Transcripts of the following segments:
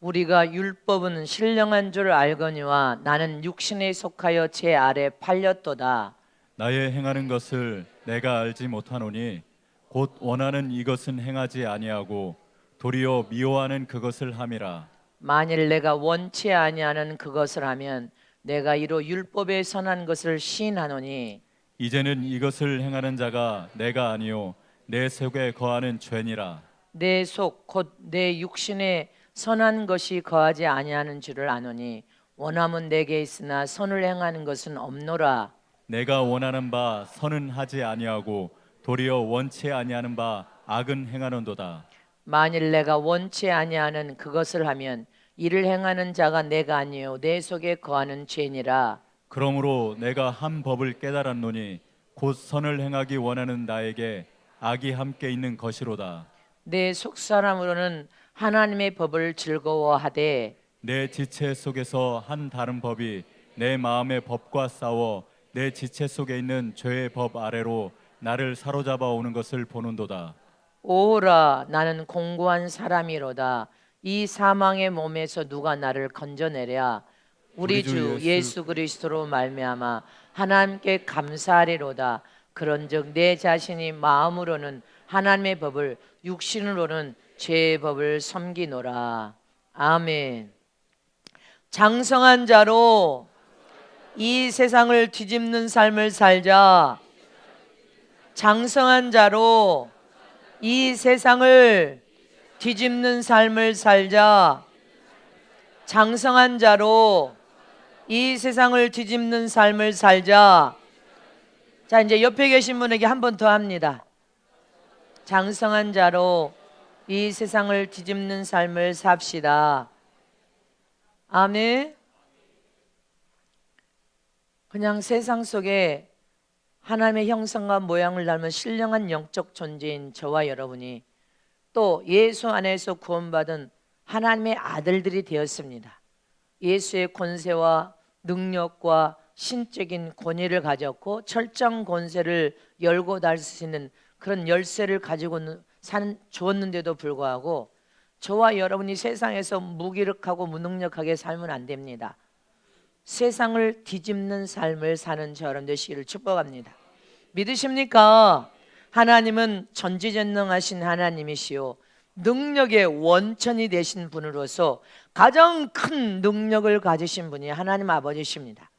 우리가 율법은 신령한 줄 알거니와 나는 육신에 속하여 제 아래 팔렸도다. 나의 행하는 것을 내가 알지 못하노니 곧 원하는 이것은 행하지 아니하고 도리어 미워하는 그것을 함이라. 만일 내가 원치 아니하는 그것을 하면 내가 이로 율법에 선한 것을 시인하노니 이제는 이것을 행하는 자가 내가 아니요 내 속에 거하는 죄니라. 내 속 곧 내 육신에 선한 것이 거하지 아니하는 줄을 아노니 원함은 내게 있으나 선을 행하는 것은 없노라. 내가 원하는 바 선은 하지 아니하고 도리어 원치 아니하는 바 악은 행하는도다. 만일 내가 원치 아니하는 그것을 하면 이를 행하는 자가 내가 아니요 내 속에 거하는 죄니라. 그러므로 내가 한 법을 깨달았노니 곧 선을 행하기 원하는 나에게 악이 함께 있는 것이로다. 내 속사람으로는 하나님의 법을 즐거워하되 내 지체 속에서 한 다른 법이 내 마음의 법과 싸워 내 지체 속에 있는 죄의 법 아래로 나를 사로잡아 오는 것을 보는도다. 오라 나는 공고한 사람이로다. 이 사망의 몸에서 누가 나를 건져내랴. 우리 주 예수 그리스도로 말미암아 하나님께 감사하리로다. 그런즉 내 자신이 마음으로는 하나님의 법을 육신으로는 죄의 법을 섬기노라. 아멘. 장성한 자로 이 세상을 뒤집는 삶을 살자. 장성한 자로 이 세상을 뒤집는 삶을 살자. 장성한 자로 이 세상을 뒤집는 삶을 살자. 자, 이제 옆에 계신 분에게 한 번 더 합니다. 장성한 자로 이 세상을 뒤집는 삶을 삽시다. 아멘. 그냥 세상 속에 하나님의 형상과 모양을 닮은 신령한 영적 존재인 저와 여러분이 또 예수 안에서 구원받은 하나님의 아들들이 되었습니다. 예수의 권세와 능력과 신적인 권위를 가졌고 철장 권세를 열고 닫을 수 있는 그런 열쇠를 가지고 주었는데도 불구하고 저와 여러분이 세상에서 무기력하고 무능력하게 살면 안 됩니다. 세상을 뒤집는 삶을 사는 저 여러분 되시기를 축복합니다. 믿으십니까? 하나님은 전지전능하신 하나님이시요 능력의 원천이 되신 분으로서 가장 큰 능력을 가지신 분이 하나님 아버지십니다.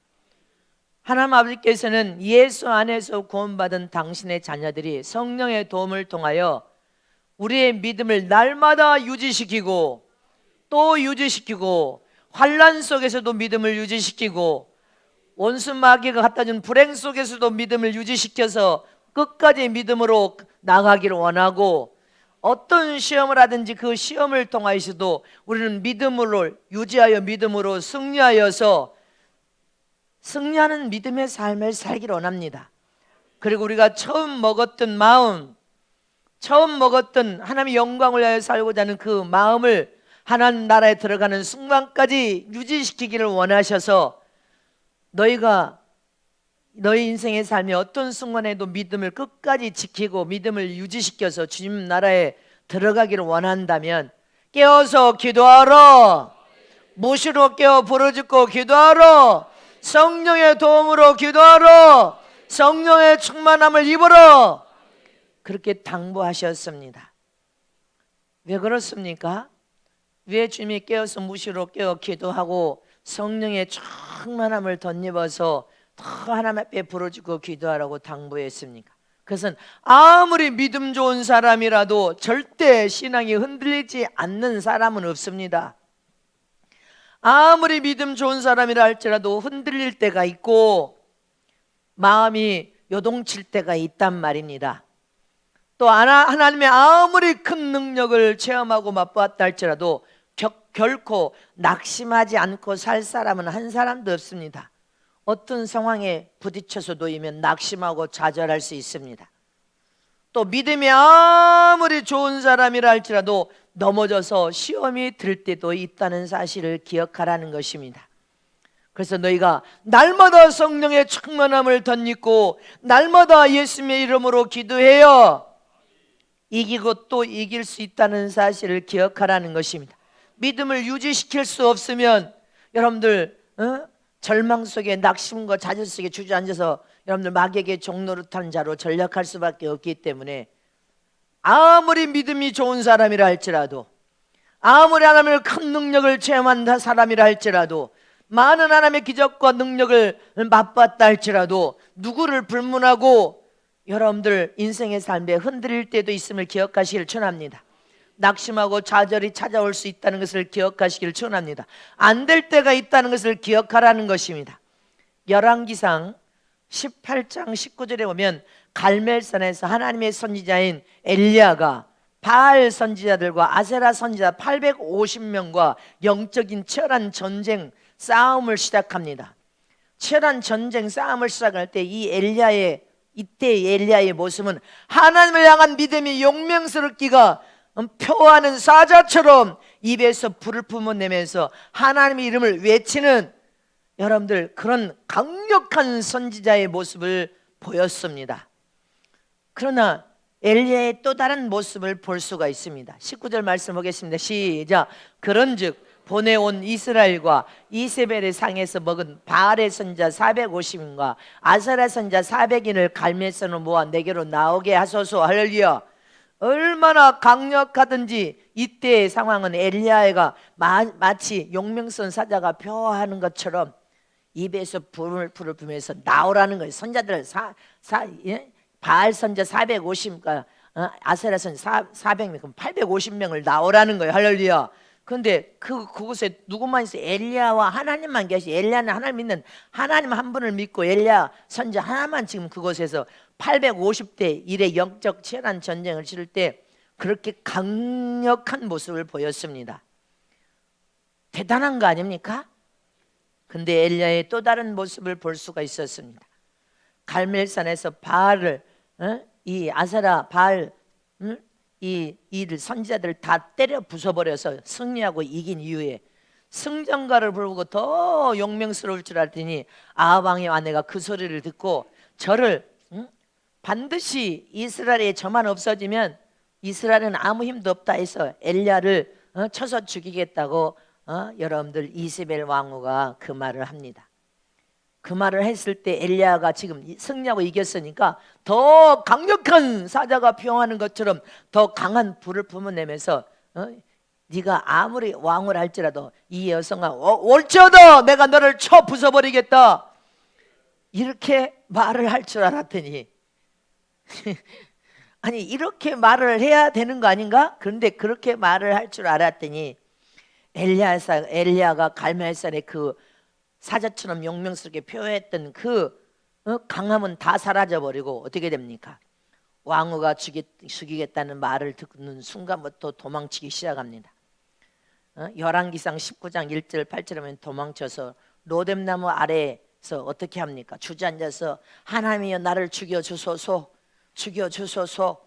하나님 아버지께서는 예수 안에서 구원받은 당신의 자녀들이 성령의 도움을 통하여 우리의 믿음을 날마다 유지시키고 또 유지시키고 환난 속에서도 믿음을 유지시키고 원수 마귀가 갖다 준 불행 속에서도 믿음을 유지시켜서 끝까지 믿음으로 나가기를 원하고 어떤 시험을 하든지 그 시험을 통하여서도 우리는 믿음으로 유지하여 믿음으로 승리하여서 승리하는 믿음의 삶을 살기를 원합니다. 그리고 우리가 처음 먹었던 마음, 처음 먹었던 하나님의 영광을 위하여 살고자 하는 그 마음을 하나님 나라에 들어가는 순간까지 유지시키기를 원하셔서 너희가 너희 인생의 삶이 어떤 순간에도 믿음을 끝까지 지키고 믿음을 유지시켜서 주님 나라에 들어가기를 원한다면 깨어서 기도하라. 무시로 깨어 부르짖고 기도하라. 성령의 도움으로 기도하라. 성령의 충만함을 입어라. 그렇게 당부하셨습니다. 왜 그렇습니까? 왜 주님이 깨어서 무시로 깨어 기도하고 성령의 충만함을 덧입어서 더 하나님 앞에 부르짖고 기도하라고 당부했습니까? 그것은 아무리 믿음 좋은 사람이라도 절대 신앙이 흔들리지 않는 사람은 없습니다. 아무리 믿음 좋은 사람이라 할지라도 흔들릴 때가 있고 마음이 요동칠 때가 있단 말입니다. 또 하나님의 아무리 큰 능력을 체험하고 맛보았다 할지라도 결코 낙심하지 않고 살 사람은 한 사람도 없습니다. 어떤 상황에 부딪혀서 놓이면 낙심하고 좌절할 수 있습니다. 또 믿음이 아무리 좋은 사람이라 할지라도 넘어져서 시험이 들 때도 있다는 사실을 기억하라는 것입니다. 그래서 너희가 날마다 성령의 충만함을 덧입고 날마다 예수님의 이름으로 기도해요. 이기고 또 이길 수 있다는 사실을 기억하라는 것입니다. 믿음을 유지시킬 수 없으면 여러분들 절망 속에 낙심과 좌절 속에 주저앉아서 여러분들 마귀에게 종노릇한 자로 전락할 수밖에 없기 때문에 아무리 믿음이 좋은 사람이라 할지라도, 아무리 하나님의 큰 능력을 체험한 사람이라 할지라도, 많은 하나님의 기적과 능력을 맛봤다 할지라도 누구를 불문하고 여러분들 인생의 삶에 흔들릴 때도 있음을 기억하시길 축원합니다. 낙심하고 좌절이 찾아올 수 있다는 것을 기억하시길 축원합니다. 안 될 때가 있다는 것을 기억하라는 것입니다. 열왕기상 18장 19절에 보면 갈멜산에서 하나님의 선지자인 엘리야가 바알 선지자들과 아세라 선지자 850명과 영적인 치열한 전쟁 싸움을 시작합니다. 치열한 전쟁 싸움을 시작할 때 이때 엘리야의 모습은 하나님을 향한 믿음이 용맹스럽기가 표하는 사자처럼 입에서 불을 뿜어내면서 하나님의 이름을 외치는 여러분들 그런 강력한 선지자의 모습을 보였습니다. 그러나 엘리야의 또 다른 모습을 볼 수가 있습니다. 19절 말씀 보겠습니다. 시작. 그런즉 보내온 이스라엘과 이세벨의 상에서 먹은 바알의 선지자 450인과 아세라 선지자 400인을 갈멜산으로 모아 내게로 나오게 하소서. 할렐루야. 얼마나 강력하든지 이때의 상황은 엘리야가 마치 용맹선 사자가 표하는 것처럼 입에서 불을 뿜으면서 나오라는 거예요. 선자들 바알 선자 450, 아세라 선자 400명, 그럼 850명을 나오라는 거예요. 할렐루야. 그런데 그곳에 누구만 있어요? 엘리야와 하나님만 계시. 엘리야는 하나님 믿는 하나님 한 분을 믿고 엘리야 선자 하나만 지금 그곳에서 850대 1의 영적 치열한 전쟁을 치를 때 그렇게 강력한 모습을 보였습니다. 대단한 거 아닙니까? 근데 엘리야의 또 다른 모습을 볼 수가 있었습니다. 갈멜산에서 바알을 이 아세라 바알 이 선지자들을 다 때려 부숴버려서 승리하고 이긴 이후에 승전가를 부르고 더 용맹스러울 줄 알았더니 아합 왕의 아내가 그 소리를 듣고 저를 반드시 이스라엘에 저만 없어지면 이스라엘은 아무 힘도 없다 해서 엘리야를 쳐서 죽이겠다고 여러분들 이세벨 왕후가 그 말을 합니다. 그 말을 했을 때 엘리야가 지금 승리하고 이겼으니까 더 강력한 사자가 표하는 것처럼 더 강한 불을 뿜어내면서 네가 아무리 왕을 할지라도 이 여성아 올지어다 내가 너를 쳐 부숴버리겠다 이렇게 말을 할 줄 알았더니 아니 이렇게 말을 해야 되는 거 아닌가? 그런데 그렇게 말을 할 줄 알았더니 엘리야가 갈멜산의 그 사자처럼 용맹스럽게 표했던 그 강함은 다 사라져버리고 어떻게 됩니까? 왕후가 죽이겠다는 말을 듣는 순간부터 도망치기 시작합니다. 열왕기상 19장 1절 8절에 보면 도망쳐서 로뎀나무 아래에서 어떻게 합니까? 주저앉아서 하나님이여 나를 죽여주소서 죽여주소서.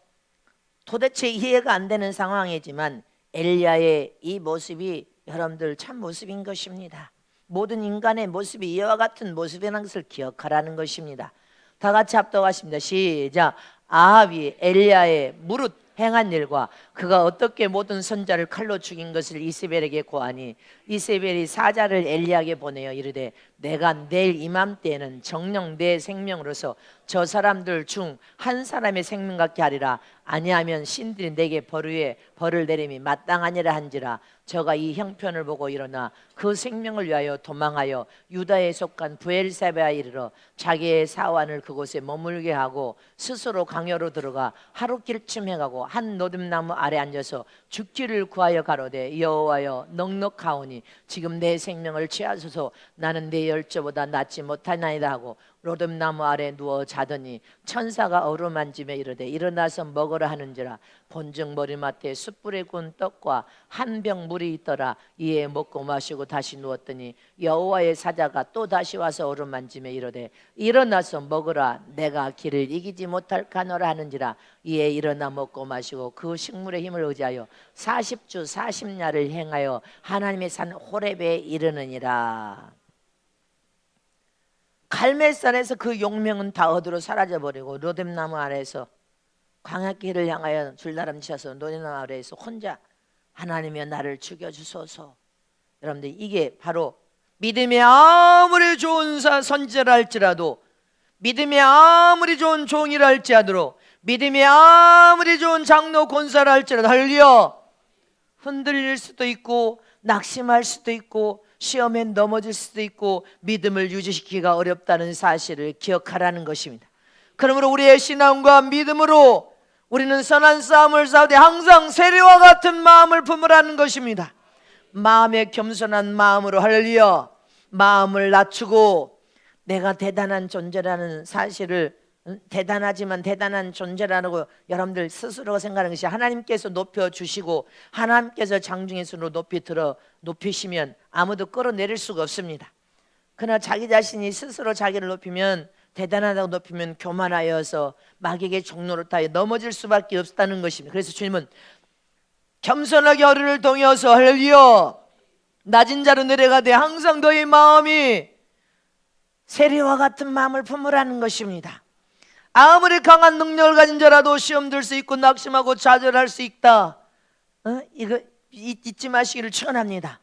도대체 이해가 안 되는 상황이지만 엘리야의 이 모습이 여러분들 참 모습인 것입니다. 모든 인간의 모습이 이와 같은 모습이라는 것을 기억하라는 것입니다. 다 같이 합독하십니다. 시작. 아합이 엘리야의 무릇 행한 일과 그가 어떻게 모든 선자를 칼로 죽인 것을 이세벨에게 고하니 이세벨이 사자를 엘리야에게 보내어 이르되 내가 내일 이맘때에는 정녕 내 생명으로서 저 사람들 중 한 사람의 생명 같게 하리라. 아니하면 신들이 내게 벌 위에 벌을 내림이 마땅하니라 한지라. 저가 이 형편을 보고 일어나 그 생명을 위하여 도망하여 유다에 속한 브엘사베아에 이르러 자기의 사환을 그곳에 머물게 하고 스스로 강요로 들어가 하룻길쯤 해가고 한 노듬나무 아래 앉아서 죽기를 구하여 가로되 여호와여 넉넉하오니 지금 내 생명을 취하소서. 나는 내 열조보다 낫지 못하나이다 하고 로뎀나무 아래 누워 자더니 천사가 어루만짐에 이르되 일어나서 먹으라 하는지라. 본즉 머리맡에 숯불에 구운 떡과 한 병 물이 있더라. 이에 먹고 마시고 다시 누웠더니 여호와의 사자가 또 다시 와서 어루만짐에 이르되 일어나서 먹으라. 내가 길을 이기지 못할까노라 하는지라. 이에 일어나 먹고 마시고 그 식물의 힘을 의지하여 40주 40야를 행하여 하나님의 산 호렙에 이르느니라. 갈멜산에서 그 용명은 다 어디로 사라져버리고 로뎀나무 아래에서 광야길을 향하여 줄다름 치어서 노뎀나무 아래에서 혼자 하나님이여 나를 죽여주소서. 여러분들 이게 바로 믿음이 아무리 좋은 선지자라 할지라도, 믿음이 아무리 좋은 종이라 할지라도, 믿음이 아무리 좋은 장로 권사라 할지라도 할렐루야, 흔들릴 수도 있고 낙심할 수도 있고 시험에 넘어질 수도 있고 믿음을 유지시키기가 어렵다는 사실을 기억하라는 것입니다. 그러므로 우리의 신앙과 믿음으로 우리는 선한 싸움을 싸우되 항상 세리와 같은 마음을 품으라는 것입니다. 마음의 겸손한 마음으로 할렐루야, 마음을 낮추고 내가 대단한 존재라는 사실을, 대단하지만 대단한 존재라고 여러분들 스스로가 생각하는 것이 하나님께서 높여주시고 하나님께서 장중의 수로 높이시면 아무도 끌어내릴 수가 없습니다. 그러나 자기 자신이 스스로 자기를 높이면, 대단하다고 높이면 교만하여서 마귀에게 종노릇하여 넘어질 수밖에 없다는 것입니다. 그래서 주님은 겸손하게 허리를 동여서 할렐루야, 낮은 자로 내려가되 항상 너희 마음이 세리와 같은 마음을 품으라는 것입니다. 아무리 강한 능력을 가진 자라도 시험 들 수 있고 낙심하고 좌절할 수 있다. 이거 잊지 마시기를 축원합니다.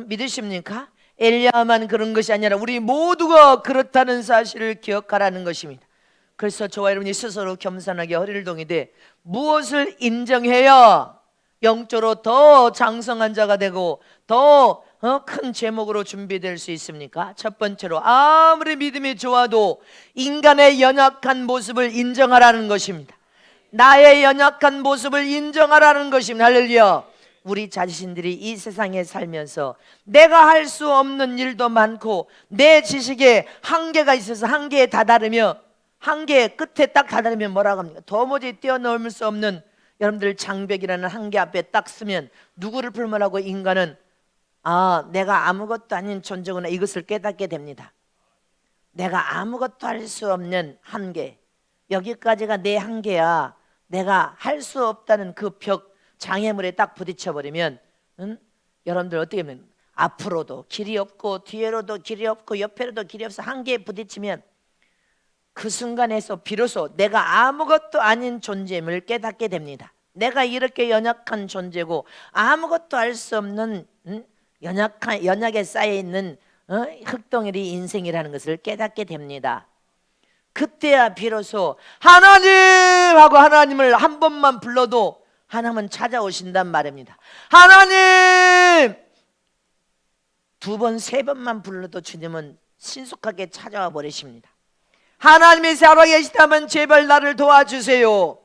믿으십니까? 엘리야만 그런 것이 아니라 우리 모두가 그렇다는 사실을 기억하라는 것입니다. 그래서 저와 여러분이 스스로 겸손하게 허리를 동이되 무엇을 인정해야 영적으로 더 장성한 자가 되고 더 큰 제목으로 준비될 수 있습니까? 첫 번째로 아무리 믿음이 좋아도 인간의 연약한 모습을 인정하라는 것입니다. 나의 연약한 모습을 인정하라는 것입니다. 할렐루야. 우리 자신들이 이 세상에 살면서 내가 할 수 없는 일도 많고 내 지식에 한계가 있어서 한계에 다다르며 한계의 끝에 딱 다다르면 뭐라고 합니까? 도무지 뛰어넘을 수 없는 여러분들 장벽이라는 한계 앞에 딱 서면 누구를 불문하고 인간은 내가 아무것도 아닌 존재구나 이것을 깨닫게 됩니다. 내가 아무것도 할 수 없는 한계, 여기까지가 내 한계야. 내가 할 수 없다는 그 벽, 장애물에 딱 부딪혀버리면 여러분들 어떻게 하면 앞으로도 길이 없고 뒤로도 길이 없고 옆에로도 길이 없어 한계에 부딪히면 그 순간에서 비로소 내가 아무것도 아닌 존재임을 깨닫게 됩니다. 내가 이렇게 연약한 존재고 아무것도 할 수 없는 연약에 쌓여있는 흙덩어리 인생이라는 것을 깨닫게 됩니다. 그때야 비로소 하나님 하고 하나님을 한 번만 불러도 하나님은 찾아오신단 말입니다. 하나님! 두 번, 세 번만 불러도 주님은 신속하게 찾아와 버리십니다. 하나님이 살아계시다면 제발 나를 도와주세요.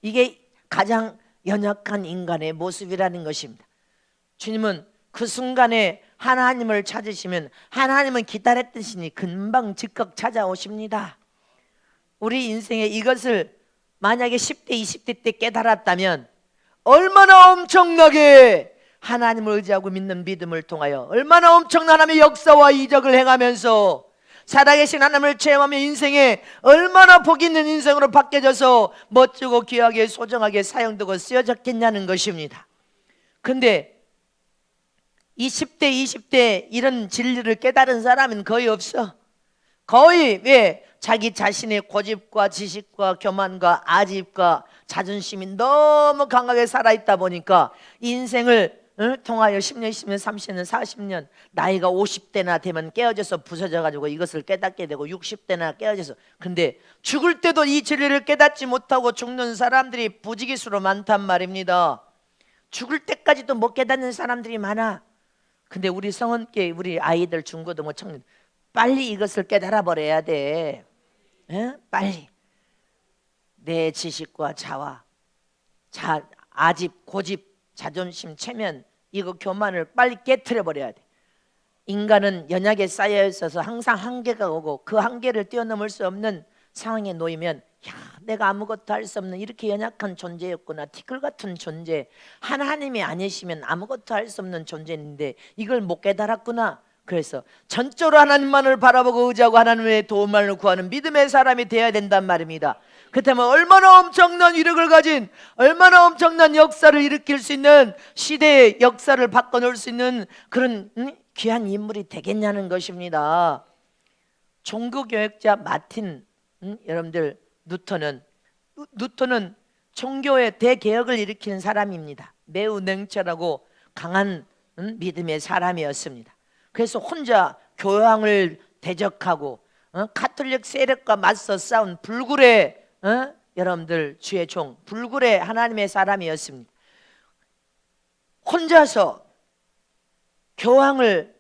이게 가장 연약한 인간의 모습이라는 것입니다. 주님은 그 순간에 하나님을 찾으시면 하나님은 기다렸듯이 금방 즉각 찾아오십니다. 우리 인생에 이것을 만약에 10대, 20대 때 깨달았다면 얼마나 엄청나게 하나님을 의지하고 믿는 믿음을 통하여 얼마나 엄청난 하나님의 역사와 이적을 행하면서 살아계신 하나님을 체험하며 인생에 얼마나 복 있는 인생으로 바뀌어져서 멋지고 귀하게 소중하게 사용되고 쓰여졌겠냐는 것입니다. 근데 20대, 20대 이런 진리를 깨달은 사람은 거의 없어. 거의 왜? 자기 자신의 고집과 지식과 교만과 아집과 자존심이 너무 강하게 살아있다 보니까 인생을 통하여 10년, 20년, 30년, 40년 나이가 50대나 되면 깨어져서 부서져가지고 이것을 깨닫게 되고 60대나 깨어져서, 근데 죽을 때도 이 진리를 깨닫지 못하고 죽는 사람들이 부지기수로 많단 말입니다. 죽을 때까지도 못 깨닫는 사람들이 많아. 근데 우리 성원교회 우리 아이들 중고등부 청년 빨리 이것을 깨달아 버려야 돼. 빨리 내 지식과 자화, 아집, 고집, 자존심, 체면, 이거 교만을 빨리 깨트려 버려야 돼. 인간은 연약에 쌓여 있어서 항상 한계가 오고 그 한계를 뛰어넘을 수 없는 상황에 놓이면 내가 아무것도 할 수 없는 이렇게 연약한 존재였구나, 티끌 같은 존재, 하나님이 아니시면 아무것도 할 수 없는 존재인데 이걸 못 깨달았구나. 그래서 전적으로 하나님만을 바라보고 의지하고 하나님의 도움을 구하는 믿음의 사람이 되어야 된단 말입니다. 그렇다면 얼마나 엄청난 위력을 가진, 얼마나 엄청난 역사를 일으킬 수 있는, 시대의 역사를 바꿔놓을 수 있는 그런 귀한 인물이 되겠냐는 것입니다. 종교교역자 마틴, 여러분들 뉴턴은 종교의 대개혁을 일으키는 사람입니다. 매우 냉철하고 강한 믿음의 사람이었습니다. 그래서 혼자 교황을 대적하고 가톨릭 세력과 맞서 싸운 불굴의 여러분들 주의 종, 불굴의 하나님의 사람이었습니다. 혼자서 교황을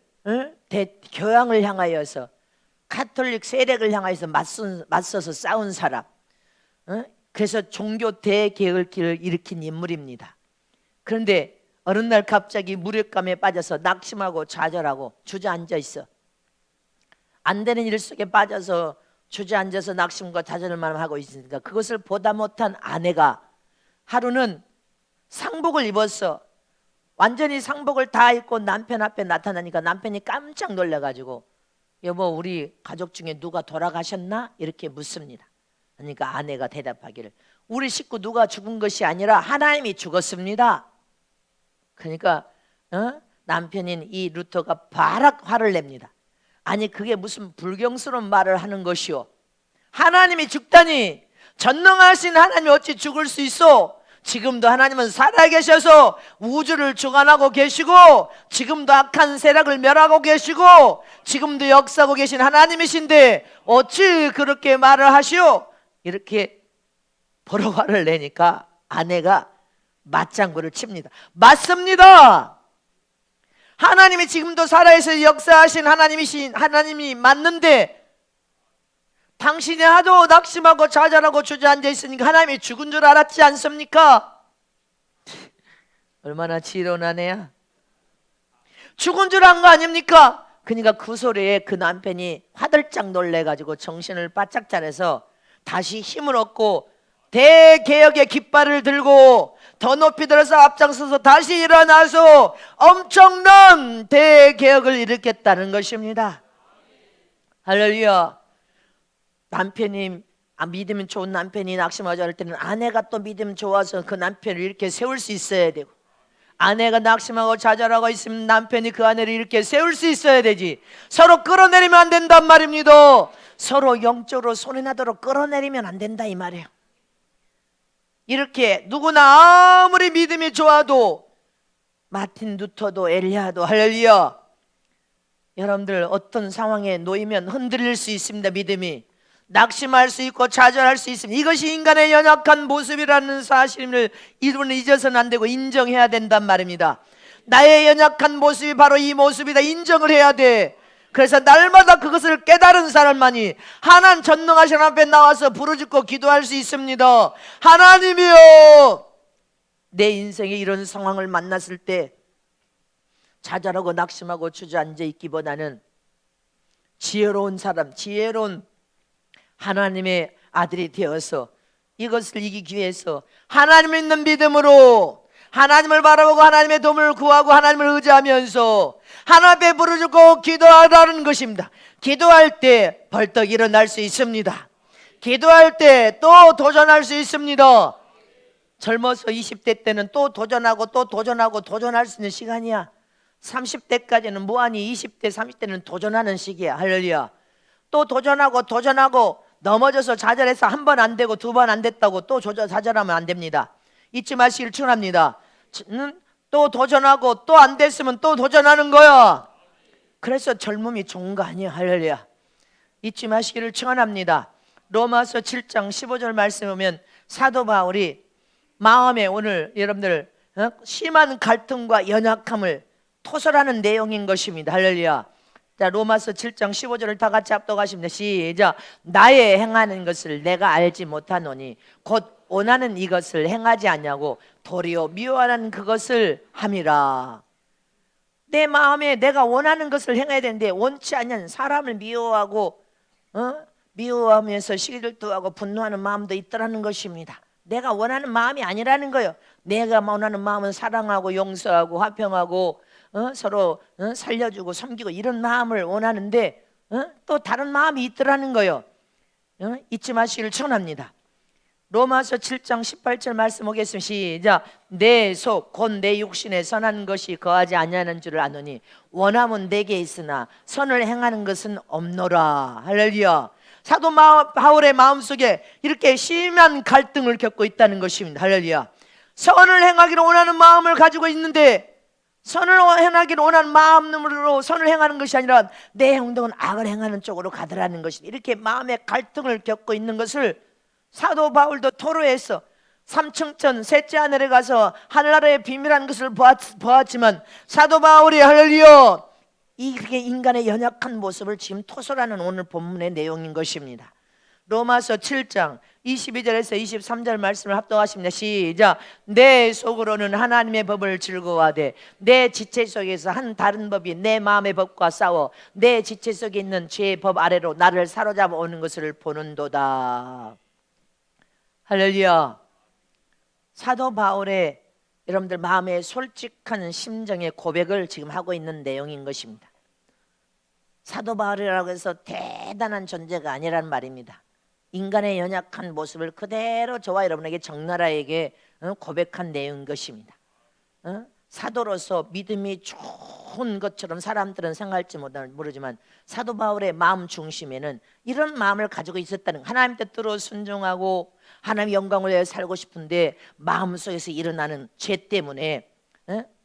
향하여서 가톨릭 세력을 향하여서 맞서서 싸운 사람, 그래서 종교 대개혁을 일으킨 인물입니다. 그런데 어느 날 갑자기 무력감에 빠져서 낙심하고 좌절하고 주저앉아 있어. 안 되는 일 속에 빠져서 주저앉아서 낙심과 좌절만 하고 있으니까 그것을 보다 못한 아내가 하루는 상복을 입었어. 완전히 상복을 다 입고 남편 앞에 나타나니까 남편이 깜짝 놀라가지고 여보, 우리 가족 중에 누가 돌아가셨나? 이렇게 묻습니다. 그러니까 아내가 대답하기를 우리 식구 누가 죽은 것이 아니라 하나님이 죽었습니다. 그러니까 남편인 이 루터가 바락 화를 냅니다. 아니 그게 무슨 불경스러운 말을 하는 것이오. 하나님이 죽다니, 전능하신 하나님이 어찌 죽을 수 있어? 지금도 하나님은 살아계셔서 우주를 주관하고 계시고 지금도 악한 세력을 멸하고 계시고 지금도 역사하고 계신 하나님이신데 어찌 그렇게 말을 하시오? 이렇게 버럭 화를 내니까 아내가 맞장구를 칩니다. 맞습니다. 하나님이 지금도 살아계셔서 역사하신 하나님이 맞는데 당신이 하도 낙심하고 좌절하고 주저앉아 있으니까 하나님이 죽은 줄 알았지 않습니까? 얼마나 지혜로운 아내야. 죽은 줄 안 거 아닙니까? 그러니까 그 소리에 그 남편이 화들짝 놀래가지고 정신을 바짝 차려서 다시 힘을 얻고 대개혁의 깃발을 들고 더 높이 들어서 앞장서서 다시 일어나서 엄청난 대개혁을 일으켰다는 것입니다. 할렐루야. 남편이 믿으면 좋은 남편이 낙심하지 않을 때는 아내가 또 믿으면 좋아서 그 남편을 이렇게 세울 수 있어야 되고, 아내가 낙심하고 좌절하고 있으면 남편이 그 아내를 이렇게 세울 수 있어야 되지. 서로 끌어내리면 안 된단 말입니다. 서로 영적으로 손해나도록 끌어내리면 안 된다 이 말이에요. 이렇게 누구나 아무리 믿음이 좋아도 마틴 루터도 엘리야도 할렐루야, 여러분들 어떤 상황에 놓이면 흔들릴 수 있습니다. 믿음이 낙심할 수 있고 좌절할 수 있습니다. 이것이 인간의 연약한 모습이라는 사실을 이분은 잊어서는 안 되고 인정해야 된단 말입니다. 나의 연약한 모습이 바로 이 모습이다 인정을 해야 돼. 그래서 날마다 그것을 깨달은 사람만이 하나님 전능하신 앞에 나와서 부르짖고 기도할 수 있습니다. 하나님이여, 내 인생에 이런 상황을 만났을 때 좌절하고 낙심하고 주저앉아 있기보다는 지혜로운 사람, 지혜로운 하나님의 아들이 되어서 이것을 이기기 위해서 하나님 있는 믿음으로 하나님을 바라보고 하나님의 도움을 구하고 하나님을 의지하면서 하나님 앞에 부르짖고 기도하라는 것입니다. 기도할 때 벌떡 일어날 수 있습니다. 기도할 때 또 도전할 수 있습니다. 젊어서 20대 때는 또 도전하고 또 도전하고 도전할 수 있는 시간이야. 30대까지는 무한히 20대 30대는 도전하는 시기야. 할렐루야. 또 도전하고 넘어져서 좌절해서 한 번 안 되고 두 번 안 됐다고 또 좌절하면 안 됩니다. 잊지 마시길 축원합니다. 또 도전하고 또 안 됐으면 또 도전하는 거야. 그래서 젊음이 좋은 거 아니에요. 할렐루야. 잊지 마시기를 축원합니다. 로마서 7장 15절 말씀 보면 사도 바울이 마음에 오늘 여러분들 심한 갈등과 연약함을 토설하는 내용인 것입니다. 할렐루야. 자, 로마서 7장 15절을 다 같이 합독하십니다. 시작. 나의 행하는 것을 내가 알지 못하노니 곧 원하는 이것을 행하지 않냐고 도리어 미워하는 그것을 함이라. 내 마음에 내가 원하는 것을 행해야 되는데 원치 않는 사람을 미워하면서 시기질투하고 분노하는 마음도 있더라는 것입니다. 내가 원하는 마음이 아니라는 거예요. 내가 원하는 마음은 사랑하고 용서하고 화평하고 서로 살려주고 섬기고 이런 마음을 원하는데 또 다른 마음이 있더라는 거예요. 잊지 마시기를 축원합니다. 로마서 7장 18절 말씀 보겠습니다. 시작. 내 속 곧 내 육신에 선한 것이 거하지 아니하는 줄을 아노니 원함은 내게 있으나 선을 행하는 것은 없노라. 할렐루야. 사도 바울의 마음속에 이렇게 심한 갈등을 겪고 있다는 것입니다. 할렐루야. 선을 행하기를 원하는 마음을 가지고 있는데, 선을 행하기를 원하는 마음으로 선을 행하는 것이 아니라 내 행동은 악을 행하는 쪽으로 가더라는 것이, 이렇게 마음의 갈등을 겪고 있는 것을 사도 바울도 토로해서 3층천 셋째 하늘에 가서 하늘나라의 비밀한 것을 보았지만, 사도 바울이 할렐루야 이렇게 인간의 연약한 모습을 지금 토설하는 오늘 본문의 내용인 것입니다. 로마서 7장 22절에서 23절 말씀을 합독하십니다. 시작. 내 속으로는 하나님의 법을 즐거워하되 내 지체 속에서 한 다른 법이 내 마음의 법과 싸워 내 지체 속에 있는 죄의 법 아래로 나를 사로잡아 오는 것을 보는도다. 할렐루야. 사도 바울의 여러분들 마음의 솔직한 심정의 고백을 지금 하고 있는 내용인 것입니다. 사도 바울이라고 해서 대단한 존재가 아니란 말입니다. 인간의 연약한 모습을 그대로 저와 여러분에게 적나라하게 고백한 내용인 것입니다. 사도로서 믿음이 좋은 것처럼 사람들은 생각할지 모르지만 사도 바울의 마음 중심에는 이런 마음을 가지고 있었다는, 하나님 뜻대로 순종하고 하나님의 영광을 위해 살고 싶은데 마음속에서 일어나는 죄 때문에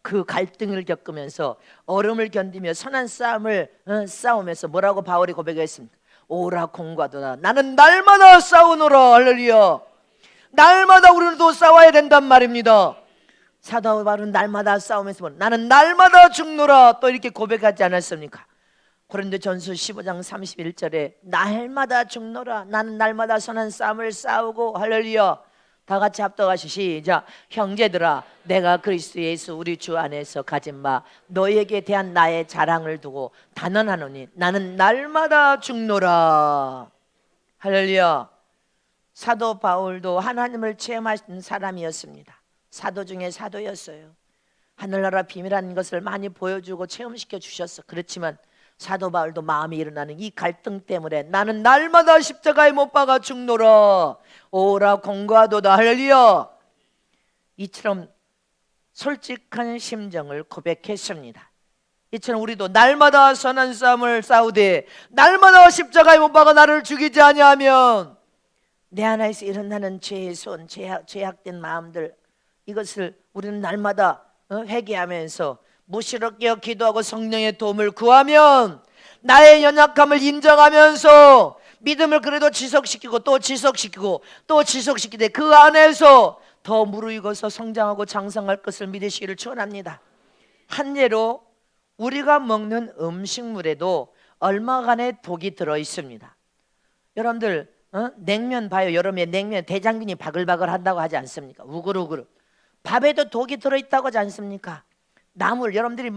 그 갈등을 겪으면서 어려움을 견디며 선한 싸움을 싸우면서 뭐라고 바울이 고백했습니까? 오라 공과도나 나는 날마다 싸우노라. 할렐루야. 날마다 우리는 또 싸워야 된단 말입니다. 사도 바울은 날마다 싸우면서 나는 날마다 죽노라 또 이렇게 고백하지 않았습니까? 고린도전서 15장 31절에 날마다 죽노라, 나는 날마다 선한 싸움을 싸우고, 할렐루야. 다 같이 합독하시 시작. 형제들아 내가 그리스도 예수 우리 주 안에서 가진 바 너에게 대한 나의 자랑을 두고 단언하노니 나는 날마다 죽노라. 할렐루야. 사도 바울도 하나님을 체험하신 사람이었습니다. 사도 중에 사도였어요. 하늘나라 비밀한 것을 많이 보여주고 체험시켜 주셨어. 그렇지만 사도 바울도 마음이 일어나는 이 갈등 때문에 나는 날마다 십자가에 못 박아 죽노라. 오라 공과도다. 할렐루야. 이처럼 솔직한 심정을 고백했습니다. 이처럼 우리도 날마다 선한 싸움을 싸우되 날마다 십자가에 못 박아 나를 죽이지 아니하면 내 안에서 일어나는 죄의 손, 죄악된 마음들, 이것을 우리는 날마다 회개하면서 무시럽게 기도하고 성령의 도움을 구하면 나의 연약함을 인정하면서 믿음을 그래도 지속시키고 또 지속시키고 또 지속시키되 그 안에서 더 무르익어서 성장하고 장성할 것을 믿으시기를 축원합니다. 한 예로 우리가 먹는 음식물에도 얼마간의 독이 들어 있습니다. 여러분들 냉면 봐요. 여름에 냉면 대장균이 바글바글 한다고 하지 않습니까? 우글우글. 밥에도 독이 들어 있다고 하지 않습니까? 나물, 여러분들이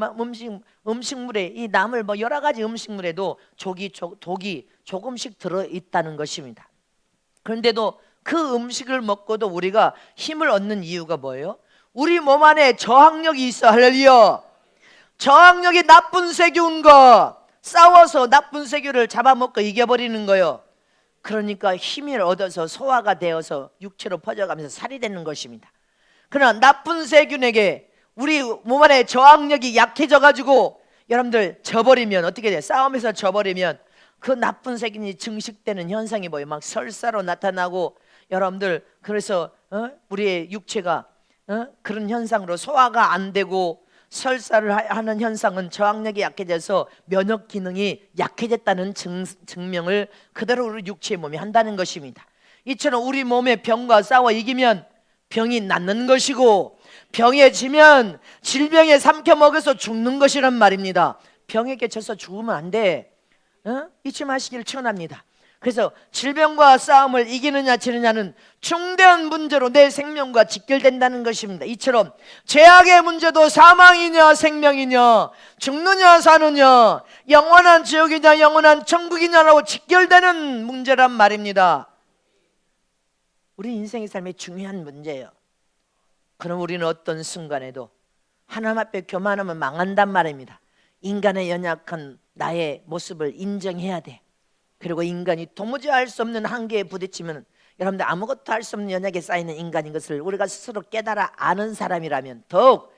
음식물에 이 나물 여러 가지 음식물에도 독이 조금씩 들어 있다는 것입니다. 그런데도 그 음식을 먹고도 우리가 힘을 얻는 이유가 뭐예요? 우리 몸 안에 저항력이 있어. 할렐루야. 저항력이 나쁜 세균과 싸워서 나쁜 세균을 잡아먹고 이겨버리는 거예요. 그러니까 힘을 얻어서 소화가 되어서 육체로 퍼져가면서 살이 되는 것입니다. 그러나 나쁜 세균에게 우리 몸 안에 저항력이 약해져가지고 여러분들 져버리면 어떻게 돼요? 싸움에서 져버리면 그 나쁜 세균이 증식되는 현상이 뭐예요? 막 설사로 나타나고, 여러분들 그래서 우리의 육체가 그런 현상으로 소화가 안 되고, 설사를 하는 현상은 저항력이 약해져서 면역 기능이 약해졌다는 증명을 그대로 우리 육체의 몸이 한다는 것입니다. 이처럼 우리 몸의 병과 싸워 이기면 병이 낫는 것이고, 병에 지면 질병에 삼켜 먹어서 죽는 것이란 말입니다. 병에게 져서 죽으면 안 돼. 잊지 마시길 축원합니다. 그래서 질병과 싸움을 이기느냐 지느냐는 중대한 문제로 내 생명과 직결된다는 것입니다. 이처럼 죄악의 문제도 사망이냐 생명이냐, 죽느냐 사느냐, 영원한 지옥이냐 영원한 천국이냐라고 직결되는 문제란 말입니다. 우리 인생의 삶의 중요한 문제예요. 그럼 우리는 어떤 순간에도 하나님 앞에 교만하면 망한단 말입니다. 인간의 연약한 나의 모습을 인정해야 돼. 그리고 인간이 도무지 알 수 없는 한계에 부딪히면, 여러분들 아무것도 할 수 없는 연약에 쌓이는 인간인 것을 우리가 스스로 깨달아 아는 사람이라면 더욱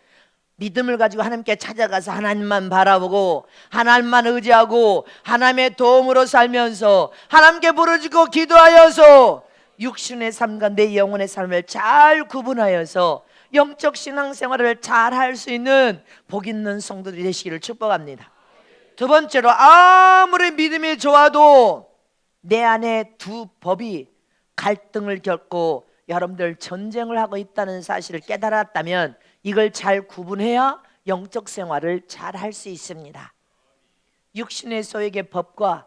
믿음을 가지고 하나님께 찾아가서 하나님만 바라보고 하나님만 의지하고 하나님의 도움으로 살면서 하나님께 부르짖고 기도하여서 육신의 삶과 내 영혼의 삶을 잘 구분하여서 영적 신앙생활을 잘 할 수 있는 복 있는 성도들이 되시기를 축복합니다. 두 번째로, 아무리 믿음이 좋아도 내 안에 두 법이 갈등을 겪고 여러분들 전쟁을 하고 있다는 사실을 깨달았다면 이걸 잘 구분해야 영적 생활을 잘 할 수 있습니다. 육신의 소욕의 법과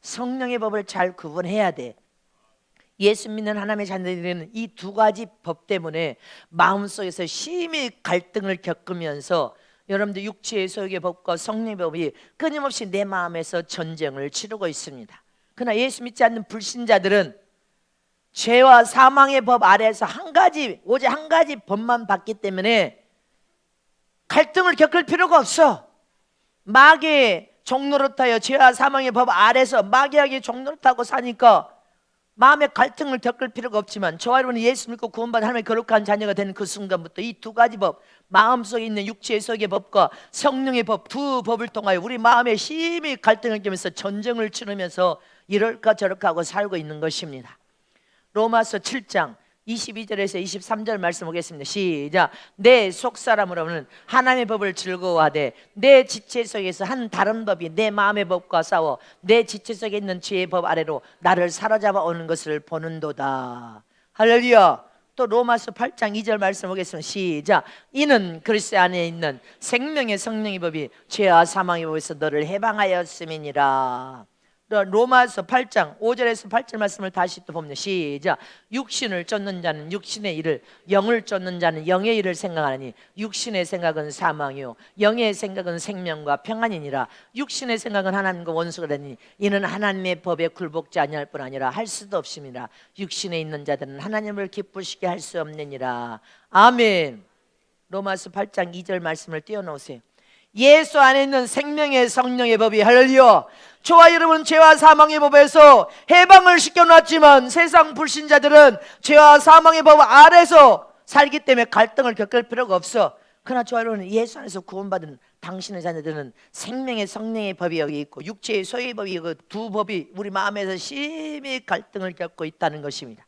성령의 법을 잘 구분해야 돼. 예수 믿는 하나님의 자녀들은 이 두 가지 법 때문에 마음속에서 심히 갈등을 겪으면서 여러분들 육체의 소욕의 법과 성령의 법이 끊임없이 내 마음에서 전쟁을 치르고 있습니다. 그러나 예수 믿지 않는 불신자들은 죄와 사망의 법 아래에서 오직 한 가지 법만 받기 때문에 갈등을 겪을 필요가 없어. 마귀의 종노릇하여 죄와 사망의 법 아래서 마귀에게 종노릇하고 사니까 마음의 갈등을 겪을 필요가 없지만, 저와 여러분이 예수 믿고 구원받은 하나님의 거룩한 자녀가 되는 그 순간부터 이 두 가지 법, 마음속에 있는 육체의 소욕의 법과 성령의 법, 두 법을 통하여 우리 마음에 심히 갈등을 겪으면서 전쟁을 치르면서 이럴까 저럴까 하고 살고 있는 것입니다. 로마서 7장 22절에서 23절 말씀 보겠습니다. 시작. 내 속사람으로는 하나님의 법을 즐거워하되 내 지체 속에서 한 다른 법이 내 마음의 법과 싸워 내 지체 속에 있는 죄의 법 아래로 나를 사로잡아 오는 것을 보는도다. 할렐루야. 또 로마서 8장 2절 말씀 보겠습니다. 시작. 이는 그리스도 안에 있는 생명의 성령의 법이 죄와 사망의 법에서 너를 해방하였음이니라. 로마서 8장 5절에서 8절 말씀을 다시 또 봅니다. 시작. 육신을 쫓는 자는 육신의 일을, 영을 쫓는 자는 영의 일을 생각하니 육신의 생각은 사망이요 영의 생각은 생명과 평안이니라. 육신의 생각은 하나님과 원수가 되니 이는 하나님의 법에 굴복지 아니할 뿐 아니라 할 수도 없음이라. 육신에 있는 자들은 하나님을 기쁘시게 할 수 없느니라. 아멘. 로마서 8장 2절 말씀을 띄워놓으세요. 예수 안에 있는 생명의 성령의 법이, 할렐루야, 저와 여러분 죄와 사망의 법에서 해방을 시켜놨지만 세상 불신자들은 죄와 사망의 법 아래서 살기 때문에 갈등을 겪을 필요가 없어. 그러나 저와 여러분 예수 안에서 구원받은 당신의 자녀들은 생명의 성령의 법이 여기 있고 육체의 소유의 법이 있고 두 법이 우리 마음에서 심히 갈등을 겪고 있다는 것입니다.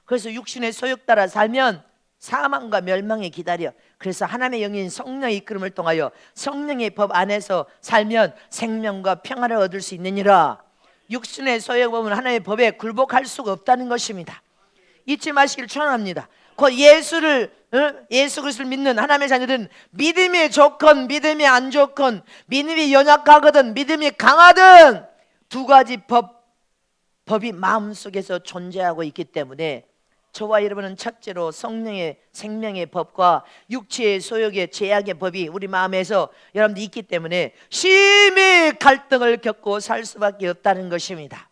그래서 육신의 소욕 따라 살면 사망과 멸망이 기다려. 그래서 하나님의 영인 성령의 이끌음을 통하여 성령의 법 안에서 살면 생명과 평안을 얻을 수 있느니라. 육신의 소욕법은 하나님의 법에 굴복할 수가 없다는 것입니다. 잊지 마시길 축원합니다. 예수 그리스도를 믿는 하나님의 자녀들은 믿음이 좋건 믿음이 안 좋건, 믿음이 연약하거든 믿음이 강하든 두 가지 법이 마음속에서 존재하고 있기 때문에 저와 여러분은 첫째로 성령의 생명의 법과 육체의 소욕의 죄악의 법이 우리 마음에서 여러분들 있기 때문에 심히 갈등을 겪고 살 수밖에 없다는 것입니다.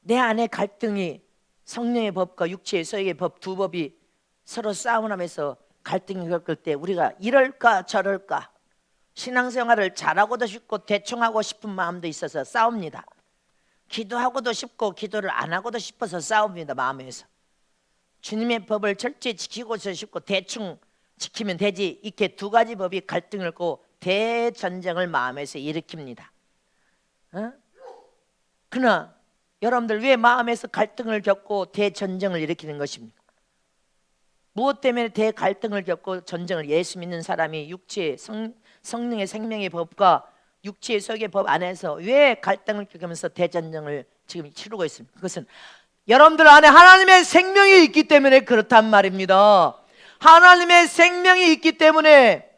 내 안에 갈등이, 성령의 법과 육체의 소욕의 법 두 법이 서로 싸움하면서 갈등을 겪을 때 우리가 이럴까 저럴까, 신앙생활을 잘하고도 싶고 대충 하고 싶은 마음도 있어서 싸웁니다. 기도하고도 싶고 기도를 안 하고도 싶어서 싸웁니다. 마음에서 주님의 법을 철저히 지키고서 싶고 대충 지키면 되지, 이렇게 두 가지 법이 갈등을 겪고 대전쟁을 마음에서 일으킵니다. 그러나 여러분들 왜 마음에서 갈등을 겪고 대전쟁을 일으키는 것입니까? 무엇 때문에 대갈등을 겪고 전쟁을, 예수 믿는 사람이 육체의 성령의 생명의 법과 육체의 소욕의 법 안에서 왜 갈등을 겪으면서 대전쟁을 지금 치르고 있습니다. 그것은 여러분들 안에 하나님의 생명이 있기 때문에 그렇단 말입니다. 하나님의 생명이 있기 때문에.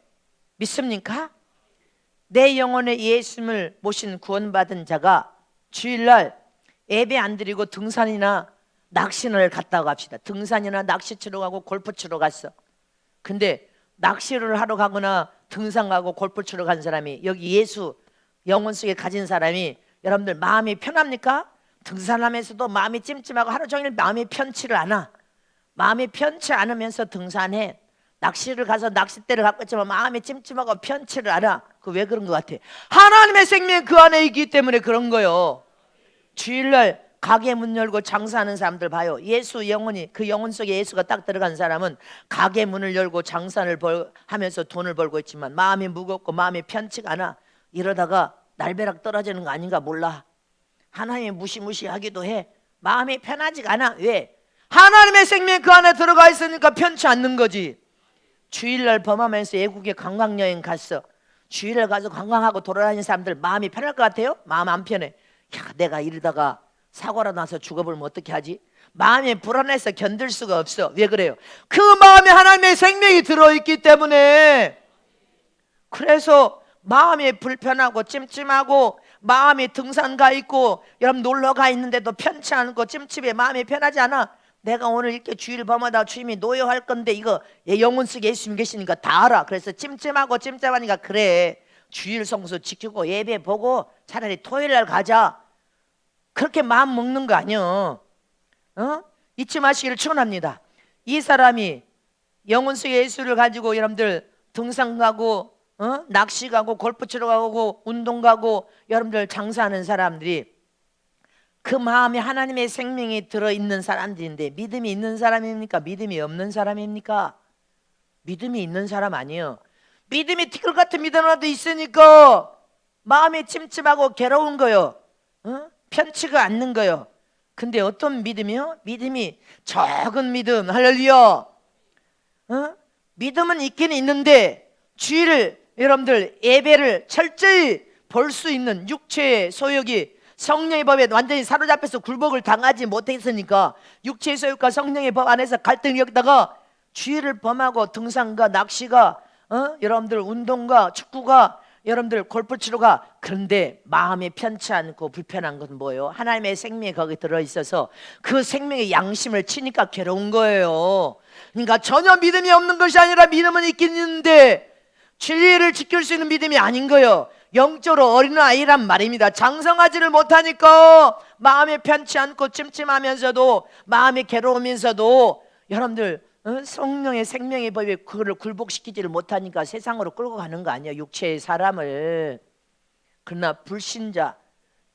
믿습니까? 내 영혼에 예수님을 모신 구원받은 자가 주일날 예배 안 드리고 등산이나 낚시를 갔다고 합시다. 등산이나 낚시 치러 가고 골프 치러 갔어. 근데 낚시를 하러 가거나 등산 가고 골프 치러 간 사람이, 여기 예수 영혼 속에 가진 사람이 여러분들 마음이 편합니까? 등산하면서도 마음이 찜찜하고 하루 종일 마음이 편치를 않아. 마음이 편치 않으면서 등산해. 낚시를 가서 낚싯대를 갖고 있지만 마음이 찜찜하고 편치를 않아. 그 왜 그런 것 같아? 하나님의 생명이 그 안에 있기 때문에 그런 거요. 주일날 가게 문 열고 장사하는 사람들 봐요. 예수 영혼이, 그 영혼 속에 예수가 딱 들어간 사람은 가게 문을 열고 장사를 하면서 돈을 벌고 있지만 마음이 무겁고 마음이 편치가 않아. 이러다가 날벼락 떨어지는 거 아닌가 몰라. 하나님이 무시무시하기도 해. 마음이 편하지가 않아. 왜? 하나님의 생명이 그 안에 들어가 있으니까 편치 않는 거지. 주일날 범하면서 외국에 관광여행 갔어. 주일날 가서 관광하고 돌아다니는 사람들 마음이 편할 것 같아요? 마음 안 편해. 야, 내가 이러다가 사고라 나서 죽어버리면 어떻게 하지? 마음이 불안해서 견딜 수가 없어. 왜 그래요? 그 마음에 하나님의 생명이 들어있기 때문에. 그래서 마음이 불편하고 찜찜하고 마음이 등산 가 있고 여러분 놀러 가 있는데도 편치 않고 찜찜해. 마음이 편하지 않아. 내가 오늘 이렇게 주일 범하다 주님이 노여할 건데 이거 영혼 속에 예수님 계시니까 다 알아. 그래서 찜찜하고 찜찜하니까 그래, 주일 성수 지키고 예배 보고 차라리 토요일 날 가자, 그렇게 마음 먹는 거 아니야. 잊지 마시기를 축원합니다. 이 사람이 영혼 속에 예수를 가지고 여러분들 등산 가고 낚시 가고 골프 치러 가고 운동 가고 여러분들 장사하는 사람들이 그 마음에 하나님의 생명이 들어있는 사람들인데 믿음이 있는 사람입니까? 믿음이 없는 사람입니까? 믿음이 있는 사람 아니에요. 믿음이 티끌 같은 믿음이라도 있으니까 마음이 찜찜하고 괴로운 거요. 편치가 않는 거요. 근데 어떤 믿음이요? 믿음이 적은 믿음. 할렐루야. 믿음은 있긴 있는데 주일을 여러분들 예배를 철저히 볼 수 있는 육체의 소욕이 성령의 법에 완전히 사로잡혀서 굴복을 당하지 못했으니까 육체의 소욕과 성령의 법 안에서 갈등을 겪다가 주일을 범하고 등산과 낚시가 여러분들 운동과 축구가 여러분들 골프 치러 가. 그런데 마음이 편치 않고 불편한 건 뭐예요? 하나님의 생명이 거기 들어있어서 그 생명의 양심을 치니까 괴로운 거예요. 그러니까 전혀 믿음이 없는 것이 아니라 믿음은 있긴 있는데 진리를 지킬 수 있는 믿음이 아닌 거예요. 영적으로 어린아이란 말입니다. 장성하지를 못하니까 마음이 편치 않고 찜찜하면서도 마음이 괴로우면서도 여러분들 성령의 생명의 법에 그거를 굴복시키지를 못하니까 세상으로 끌고 가는 거 아니에요, 육체의 사람을. 그러나 불신자,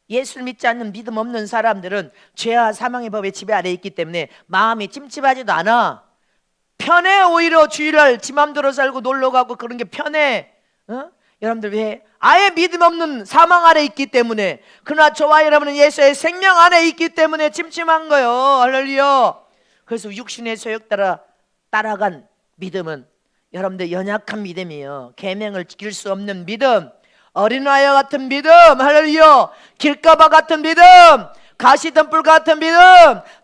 예수를 믿지 않는 믿음 없는 사람들은 죄와 사망의 법의 지배 아래에 있기 때문에 마음이 찜찜하지도 않아. 편해. 오히려 주일날 지 맘대로 살고 놀러 가고 그런 게 편해. 여러분들 왜? 아예 믿음 없는 사망 아래 있기 때문에. 그러나 저와 여러분은 예수의 생명 안에 있기 때문에 찜찜한 거예요. 할렐루야. 그래서 육신의 소욕 따라 따라간 믿음은 여러분들 연약한 믿음이에요. 계명을 지킬 수 없는 믿음, 어린아이 같은 믿음, 할렐루야. 길가바 같은 믿음, 가시덤불 같은 믿음,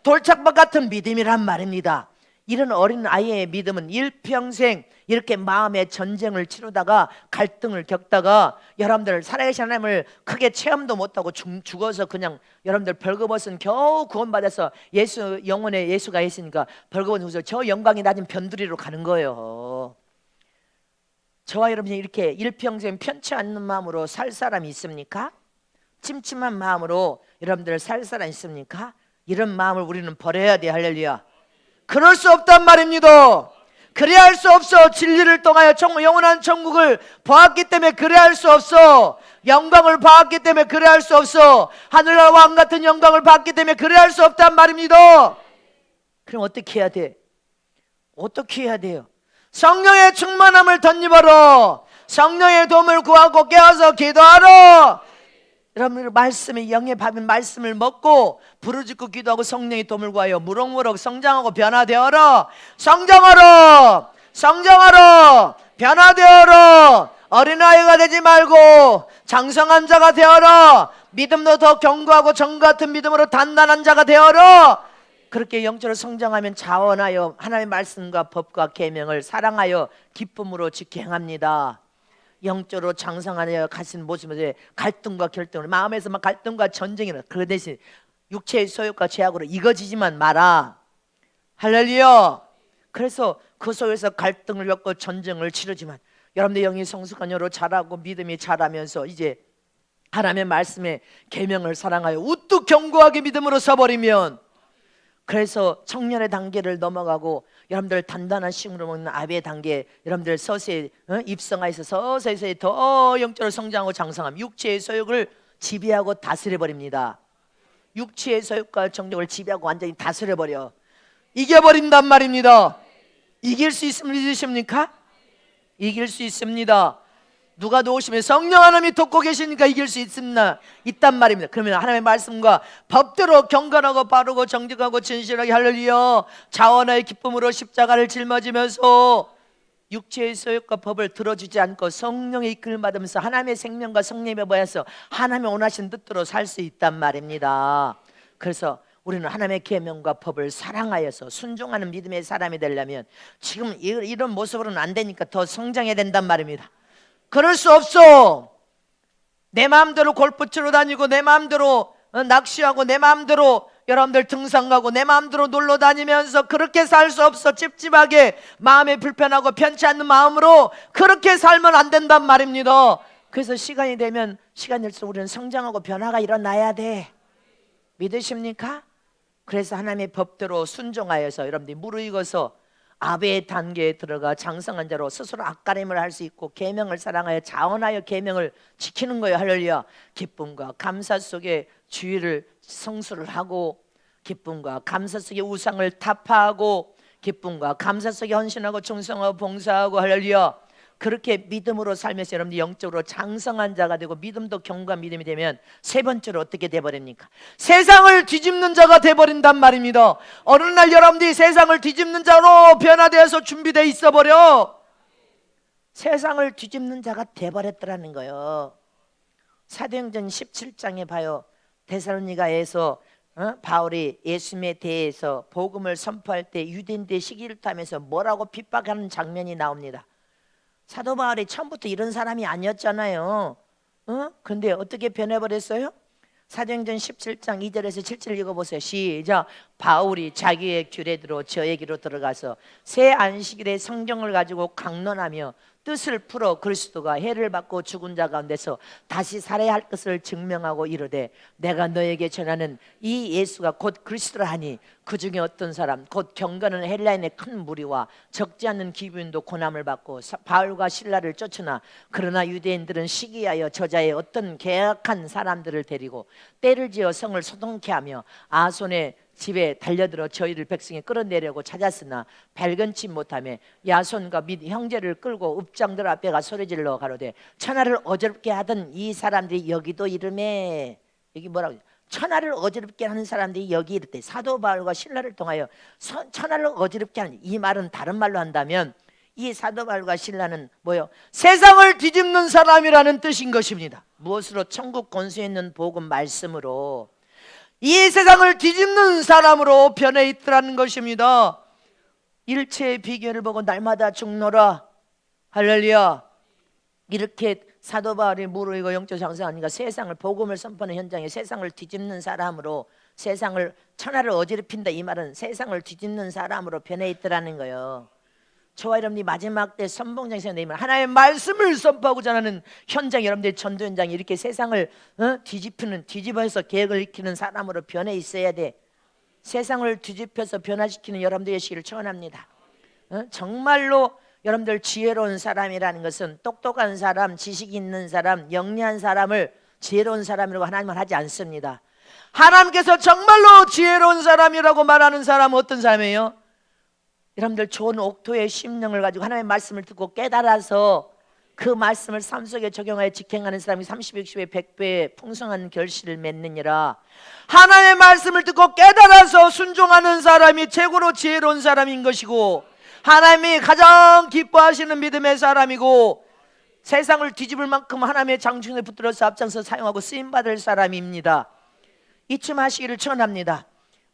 돌착박 같은 믿음이란 말입니다. 이런 어린아이의 믿음은 일평생 이렇게 마음의 전쟁을 치르다가 갈등을 겪다가 여러분들 살아계신 하나님을 크게 체험도 못하고 죽어서 그냥 여러분들 벌거벗은 겨우 구원받아서 예수 영혼에 예수가 있으니까 벌거벗은 저 영광이 낮은 변두리로 가는 거예요. 저와 여러분이 이렇게 일평생 편치 않는 마음으로 살 사람이 있습니까? 찜찜한 마음으로 여러분들 살 사람 있습니까? 이런 마음을 우리는 버려야 돼. 할렐루야. 그럴 수 없단 말입니다. 그래야 할 수 없어. 진리를 통하여 영원한 천국을 보았기 때문에 그래야 할 수 없어. 영광을 봤기 때문에 그래야 할 수 없어. 하늘나라 왕 같은 영광을 봤기 때문에 그래야 할 수 없단 말입니다. 그럼 어떻게 해야 돼? 어떻게 해야 돼요? 성령의 충만함을 덧입어라. 성령의 도움을 구하고 깨어서 기도하라. 여러분들 말씀에 영의 밥인 말씀을 먹고 부르짖고 기도하고 성령의 도움을 구하여 무럭무럭 성장하고 변화되어라. 성장하라. 성장하라. 변화되어라. 어린아이가 되지 말고 장성한 자가 되어라. 믿음도 더 견고하고 정 같은 믿음으로 단단한 자가 되어라. 그렇게 영적으로 성장하면 자원하여 하나님의 말씀과 법과 계명을 사랑하여 기쁨으로 지켜 행합니다. 영적으로 장성하여 가신 모습에 갈등과 결정을 마음에서만 갈등과 전쟁이라. 그 대신 육체의 소욕과 죄악으로 이거지지만 마라. 할렐루야. 그래서 그 속에서 갈등을 겪고 전쟁을 치르지만 여러분들 영이 성숙한 여로 자라고 믿음이 자라면서 이제 하나님의 말씀에 계명을 사랑하여 우뚝 견고하게 믿음으로 서버리면, 그래서 청년의 단계를 넘어가고 여러분들 단단한 식물을 먹는 아비의 단계, 여러분들 서서히 입성하여서 서서히 더 영적으로 성장하고 장성함, 육체의 소욕을 지배하고 다스려버립니다. 육체의 소욕과 정욕을 지배하고 완전히 다스려버려 이겨버린단 말입니다. 이길 수 있으면 믿으십니까? 이길 수 있습니다. 누가 도우시면 성령 하나님이 돕고 계시니까 이길 수 있단 말입니다. 그러면 하나님의 말씀과 법대로 경건하고 바르고 정직하고 진실하게 할렐루야 자원의 기쁨으로 십자가를 짊어지면서 육체의 소욕과 법을 들어주지 않고 성령의 이끌을 받으면서 하나님의 생명과 성령에 모여서 하나님의 원하신 뜻대로 살 수 있단 말입니다. 그래서 우리는 하나님의 계명과 법을 사랑하여서 순종하는 믿음의 사람이 되려면 지금 이런 모습으로는 안 되니까 더 성장해야 된단 말입니다. 그럴 수 없어. 내 마음대로 골프 치러 다니고 내 마음대로 낚시하고 내 마음대로 여러분들 등산 가고 내 마음대로 놀러 다니면서 그렇게 살 수 없어. 찝찝하게 마음이 불편하고 편치 않는 마음으로 그렇게 살면 안 된단 말입니다. 그래서 시간이 되면 시간이 들수록 우리는 성장하고 변화가 일어나야 돼. 믿으십니까? 그래서 하나님의 법대로 순종하여서 여러분들이 무르익어서 아베의 단계에 들어가 장성한 자로 스스로 앞가림을 할 수 있고 계명을 사랑하여 자원하여 계명을 지키는 거예요. 할렐루야. 기쁨과 감사 속에 주의를 성수를 하고 기쁨과 감사 속에 우상을 타파하고 기쁨과 감사 속에 헌신하고 충성하고 봉사하고 할렐루야. 그렇게 믿음으로 살면서 여러분들이 영적으로 장성한 자가 되고 믿음도 경과 믿음이 되면 세 번째로 어떻게 돼버립니까? 세상을 뒤집는 자가 돼버린단 말입니다. 어느 날 여러분들이 세상을 뒤집는 자로 변화되어서 준비되어 있어버려. 세상을 뒤집는 자가 돼버렸더라는 거예요. 사도행전 17장에 봐요. 데살로니가에서 바울이 예수님에 대해서 복음을 선포할 때 유대인들의 시기를 타면서 뭐라고 핍박하는 장면이 나옵니다. 사도 바울이 처음부터 이런 사람이 아니었잖아요. 근데 어떻게 변해버렸어요? 사도행전 17장 2절에서 7절 읽어보세요. 시작. 바울이 자기의 규례대로 저에게로 들어가서 새 안식일의 성경을 가지고 강론하며 뜻을 풀어 그리스도가 해를 받고 죽은 자 가운데서 다시 살아야 할 것을 증명하고 이르되 내가 너에게 전하는 이 예수가 곧 그리스도라 하니 그 중에 어떤 사람 곧 경건한 헬라인의 큰 무리와 적지 않은 기브인도 고난을 받고 바울과 실라를 쫓으나 그러나 유대인들은 시기하여 저자의 어떤 계약한 사람들을 데리고 때를 지어 성을 소동케 하며 아손의 집에 달려들어 저희를 백성에 끌어내려고 찾았으나 발견치 못하며 야손과 및 형제를 끌고 읍장들 앞에 가 소리질러 가로되 천하를 어지럽게 하던 이 사람들이 여기도 이르매. 여기 뭐라고 천하를 어지럽게 하는 사람들이 여기 이르되 사도 바울과 신라를 통하여 천하를 어지럽게 하는 이 말은 다른 말로 한다면 이 사도 바울과 신라는 뭐요? 세상을 뒤집는 사람이라는 뜻인 것입니다. 무엇으로? 천국 권수에 있는 복음 말씀으로 이 세상을 뒤집는 사람으로 변해 있더라는 것입니다. 일체의 비결을 보고 날마다 죽노라. 할렐루야. 이렇게 사도 바울이 무르익어 영적 장성하니까 세상을 복음을 선포하는 현장에 세상을 뒤집는 사람으로 세상을 천하를 어지럽힌다. 이 말은 세상을 뒤집는 사람으로 변해 있더라는 거예요. 저와 여러분이 마지막 때 선봉장에서 내면 하나님의 말씀을 선포하고자 하는 현장, 여러분들의 전도 현장이 이렇게 세상을 뒤집어서 계획을 익히는 사람으로 변해 있어야 돼. 세상을 뒤집혀서 변화시키는 여러분들의 시기를 축원합니다. 정말로 여러분들 지혜로운 사람이라는 것은 똑똑한 사람, 지식 있는 사람, 영리한 사람을 지혜로운 사람이라고 하나님은 하지 않습니다. 하나님께서 정말로 지혜로운 사람이라고 말하는 사람은 어떤 사람이에요? 여러분들 좋은 옥토의 심령을 가지고 하나님의 말씀을 듣고 깨달아서 그 말씀을 삶 속에 적용하여 직행하는 사람이 30, 60배, 100배의 풍성한 결실을 맺느니라. 하나님의 말씀을 듣고 깨달아서 순종하는 사람이 최고로 지혜로운 사람인 것이고 하나님이 가장 기뻐하시는 믿음의 사람이고 세상을 뒤집을 만큼 하나님의 장중에 붙들어서 앞장서 사용하고 쓰임받을 사람입니다. 이쯤 하시기를 축원합니다.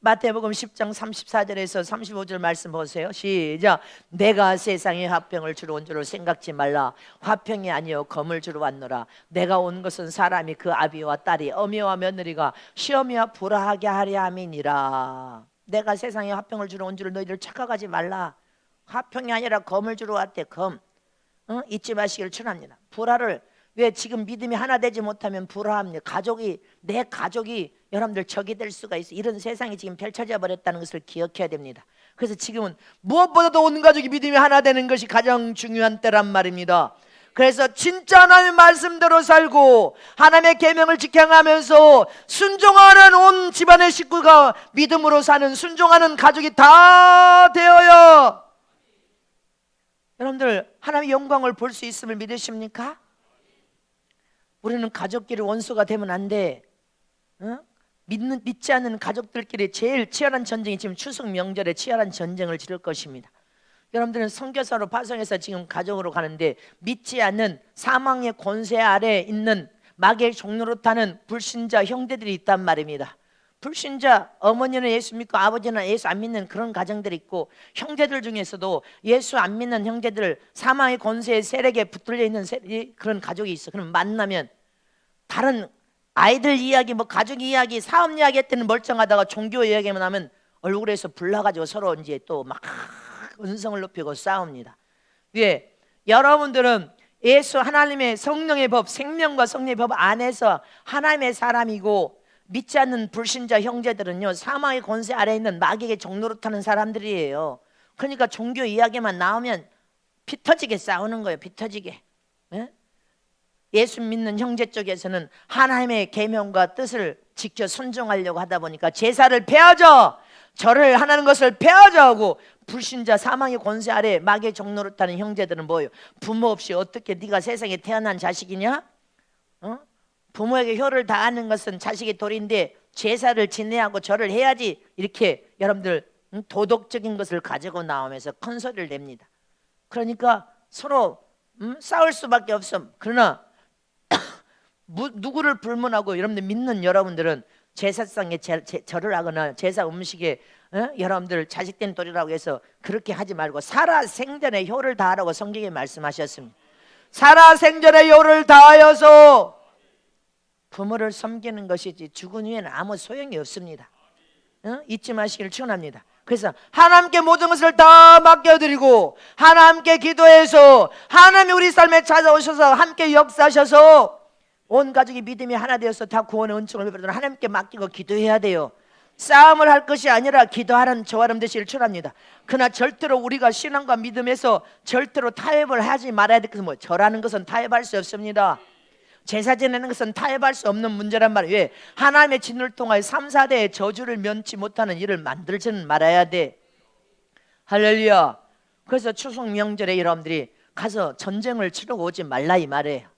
마태복음 10장 34절에서 35절 말씀 보세요. 시작. 내가 세상에 화평을 주러 온 줄을 생각지 말라. 화평이 아니요 검을 주러 왔노라. 내가 온 것은 사람이 그 아비와 딸이 어미와 며느리가 시어미와 불화하게 하려 함이니라. 내가 세상에 화평을 주러 온 줄을 너희들 착각하지 말라. 화평이 아니라 검을 주러 왔대. 검. 잊지 마시기를 축원합니다. 불화를 왜 지금 믿음이 하나 되지 못하면 불화합니다. 내 가족이 여러분들 적이 될 수가 있어. 이런 세상이 지금 펼쳐져 버렸다는 것을 기억해야 됩니다. 그래서 지금은 무엇보다도 온 가족이 믿음이 하나 되는 것이 가장 중요한 때란 말입니다. 그래서 진짜 하나님의 말씀대로 살고 하나님의 계명을 지켜가면서 순종하는 온 집안의 식구가 믿음으로 사는 순종하는 가족이 다 되어야 여러분들 하나님의 영광을 볼 수 있음을 믿으십니까? 우리는 가족끼리 원수가 되면 안 돼. 어? 믿지 않는 가족들끼리 제일 치열한 전쟁이 지금 추석 명절에 치열한 전쟁을 치를 것입니다. 여러분들은 선교사로 파송해서 지금 가정으로 가는데 믿지 않는 사망의 권세 아래 있는 마귀의 종로로 타는 불신자 형제들이 있단 말입니다. 불신자, 어머니는 예수 믿고 아버지는 예수 안 믿는 그런 가정들이 있고, 형제들 중에서도 예수 안 믿는 형제들, 사망의 권세의 세력에 붙들려 있는 그런 가족이 있어. 그럼 만나면 다른 아이들 이야기, 뭐 가족 이야기, 사업 이야기 할 때는 멀쩡하다가 종교 이야기만 하면 얼굴에서 불나가지고 서로 이제 또 막 은성을 높이고 싸웁니다. 왜? 여러분들은 예수 하나님의 성령의 법, 생명과 성령의 법 안에서 하나님의 사람이고, 믿지 않는 불신자 형제들은요, 사망의 권세 아래 있는 마귀의 종노릇하는 사람들이에요. 그러니까 종교 이야기만 나오면 피 터지게 싸우는 거예요. 피 터지게. 예? 예수 믿는 형제 쪽에서는 하나님의 계명과 뜻을 지켜 순종하려고 하다 보니까 제사를 폐하자, 절을 하는 것을 폐하자 하고, 불신자 사망의 권세 아래 마귀의 종노릇하는 형제들은 뭐예요? 부모 없이 어떻게 네가 세상에 태어난 자식이냐? 어? 부모에게 효를 다하는 것은 자식의 도리인데 제사를 지내야 하고 절을 해야지, 이렇게 여러분들 도덕적인 것을 가지고 나오면서 큰 소리를 냅니다. 그러니까 서로 싸울 수밖에 없어. 그러나 누구를 불문하고 여러분들 믿는 여러분들은 제사상에 절을 하거나 제사 음식에 여러분들 자식된 도리라고 해서 그렇게 하지 말고 살아생전에 효를 다하라고 성경에 말씀하셨습니다. 살아생전에 효를 다하여서 부모를 섬기는 것이지 죽은 후에는 아무 소용이 없습니다. 잊지 마시기를 축원합니다. 그래서 하나님께 모든 것을 다 맡겨드리고 하나님께 기도해서 하나님이 우리 삶에 찾아오셔서 함께 역사하셔서 온 가족이 믿음이 하나 되어서 다 구원의 은총을 받으러 하나님께 맡기고 기도해야 돼요. 싸움을 할 것이 아니라 기도하는 저와 여러분 되시기를 축원합니다. 그러나 절대로 우리가 신앙과 믿음에서 절대로 타협을 하지 말아야 될 것은 뭐, 절하는 것은 타협할 수 없습니다. 제사 지내는 것은 타협할 수 없는 문제란 말이에요. 왜? 하나님의 진노를 통하여 3, 4대의 저주를 면치 못하는 일을 만들지는 말아야 돼. 할렐루야. 그래서 추석 명절에 여러분들이 가서 전쟁을 치르고 오지 말라 이 말이에요.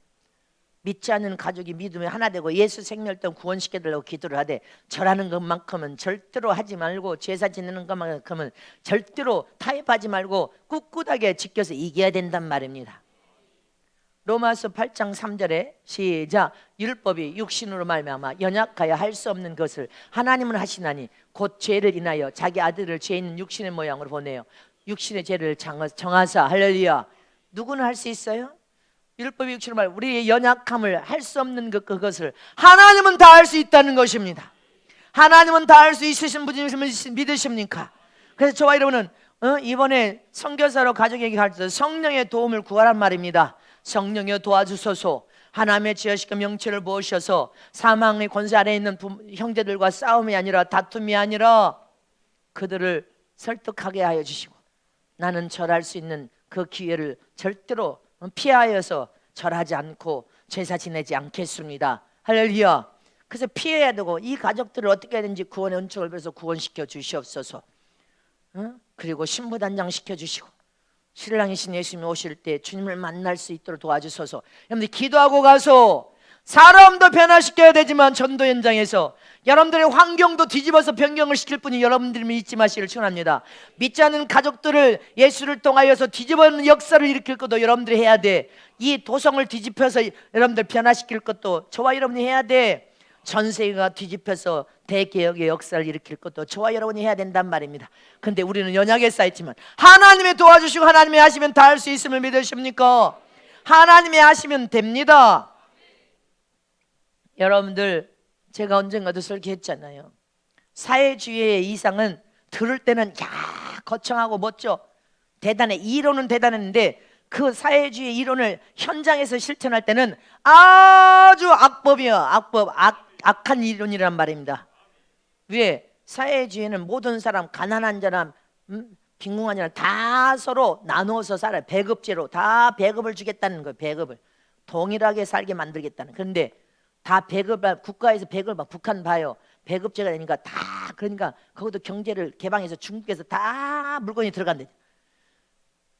믿지 않는 가족이 믿음이 하나 되고 예수 생멸던 구원시켜달라고 기도를 하되, 절하는 것만큼은 절대로 하지 말고 제사 지내는 것만큼은 절대로 타협하지 말고 꿋꿋하게 지켜서 이겨야 된단 말입니다. 로마서 8장 3절에 시작. 율법이 육신으로 말미암아 연약하여 할 수 없는 것을 하나님은 하시나니 곧 죄를 인하여 자기 아들을 죄 있는 육신의 모양으로 보내요 육신의 죄를 정하사. 할렐루야. 누구는 할 수 있어요? 율법이 육신으로 말 우리의 연약함을 할 수 없는 그것을 하나님은 다 할 수 있다는 것입니다. 하나님은 다 할 수 있으신 분이심을 믿으십니까? 그래서 저와 여러분은 이번에 선교사로 가족에게 갈 때 성령의 도움을 구하란 말입니다. 성령여 도와주소서. 하나님의 지으시고 명체를 보셔서 사망의 권세 아래 있는 형제들과 싸움이 아니라 다툼이 아니라 그들을 설득하게 하여 주시고, 나는 절할 수 있는 그 기회를 절대로 피하여서 절하지 않고 제사 지내지 않겠습니다. 할렐루야. 그래서 피해야 되고 이 가족들을 어떻게 하든지 구원의 은총을 빌어서 구원시켜 주시옵소서. 그리고 신부단장 시켜주시고 신랑이신 예수님이 오실 때 주님을 만날 수 있도록 도와주소서. 여러분들 기도하고 가서 사람도 변화시켜야 되지만 전도 현장에서 여러분들의 환경도 뒤집어서 변경을 시킬 분이 여러분들이 잊지 마시기를 축원합니다. 믿지 않는 가족들을 예수를 통하여서 뒤집어놓는 역사를 일으킬 것도 여러분들이 해야 돼. 이 도성을 뒤집혀서 여러분들 변화시킬 것도 저와 여러분이 해야 돼. 전 세계가 뒤집혀서 대개혁의 역사를 일으킬 것도 저와 여러분이 해야 된단 말입니다. 근데 우리는 연약에 쌓였지만 하나님이 도와주시고 하나님이 하시면 다 할 수 있음을 믿으십니까? 하나님이 하시면 됩니다. 여러분들, 제가 언젠가도 설교했잖아요. 사회주의의 이상은 들을 때는 거창하고 멋져 대단해. 이론은 대단했는데 그 사회주의 이론을 현장에서 실천할 때는 아주 악법이야. 악한 이론이란 말입니다. 왜? 사회주의는 모든 사람, 가난한 사람, 빈궁한 사람 다 서로 나누어서 살아요. 배급제로 다 배급을 주겠다는 거예요. 배급을 동일하게 살게 만들겠다는. 그런데 다 배급을, 국가에서 배급을 막 북한 봐요. 배급제가 되니까 다, 그러니까 거기도 경제를 개방해서 중국에서 다 물건이 들어간대.